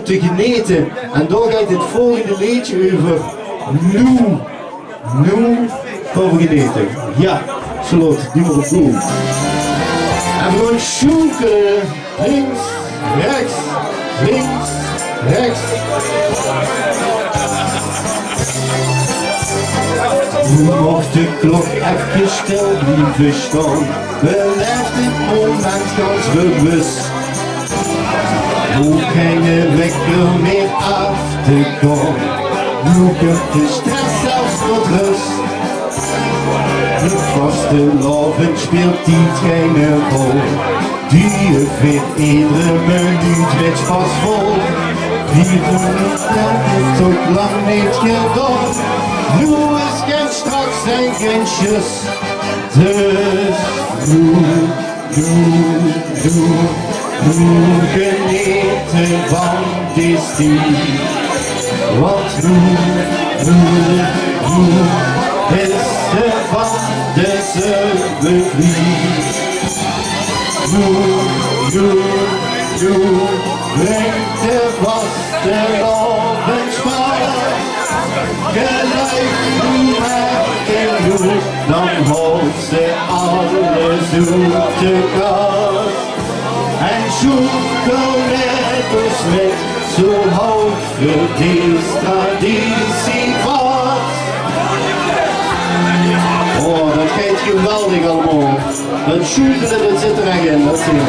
te genieten. En daar gaat het volgende liedje over. Nu gaan we genieten. Ja, slot, nummer 2. En we gaan zoeken. Links, rechts, links, rechts. Nu mocht de klok even stil blijven staan. Beleef dit moment ganz bewust. Hoe geen wekker meer af te gaan. Nu komt de stress zelfs tot rust. De vaste lovend speelt die geen rol. Die vindt iedere minuut met pas vol. 4 minuten heeft ook lang niet gedaan. Nu is geen straks en geen tjus. Dus nu genieten van die stil. Want nu is de van de zuivervlieg. Nu brengt de vaste lovensmaak. Gelijk nu en nu, dan houdt ze alles uit de kast. En zoeken met ons met, zo houdt voor deze traditie vast. Oh, dat gaat geweldig allemaal. Dat zoeken en dat zit erin, dat zien we.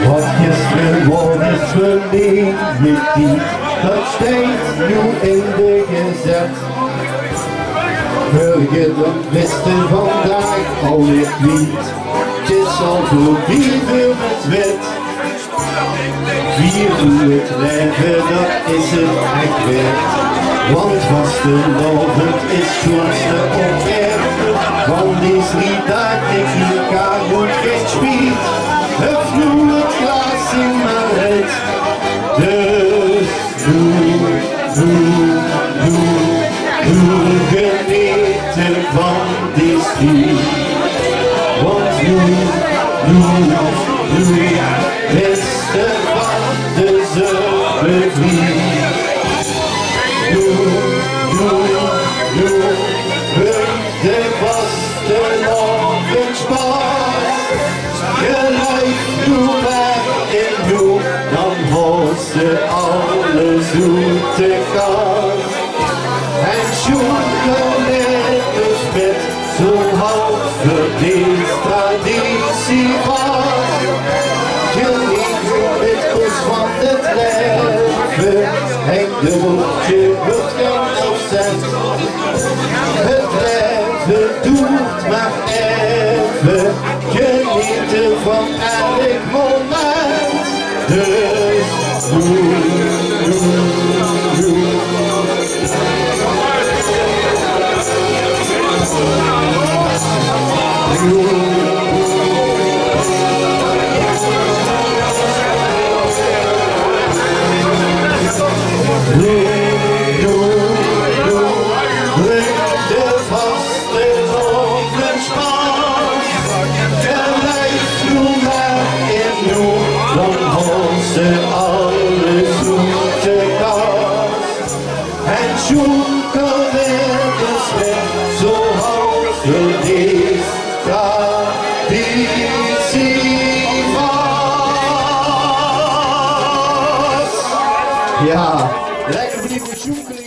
Wat gisteren was verleden niet, dat steeds nu in de gezet. Vergeten wisten vandaag alweer niet, het is al voorbij voor het wet. 4 uur het leven, dat is het echt weer. Want vastelovend is schoonste opwerp. Want is niet dat ik elkaar moet geen spiet. Hef nu het glas in mijn red. Dus genieten van die stil. Want nu is de van de zuivervlieg. De vaste lovensmaak. Gelijk nu en nu, dan houdt ze alles uit de kast. En zoeken met de spet, zo houdt voor deze traditie vast. Genieten met ons van het leven, en de woordje wordt geen afzet. Het leven doet maar even, genieten van elk moment. Dus zoeken met de spet, zo houdt voor deze traditie vast. Ja, lekker blijven zoeken.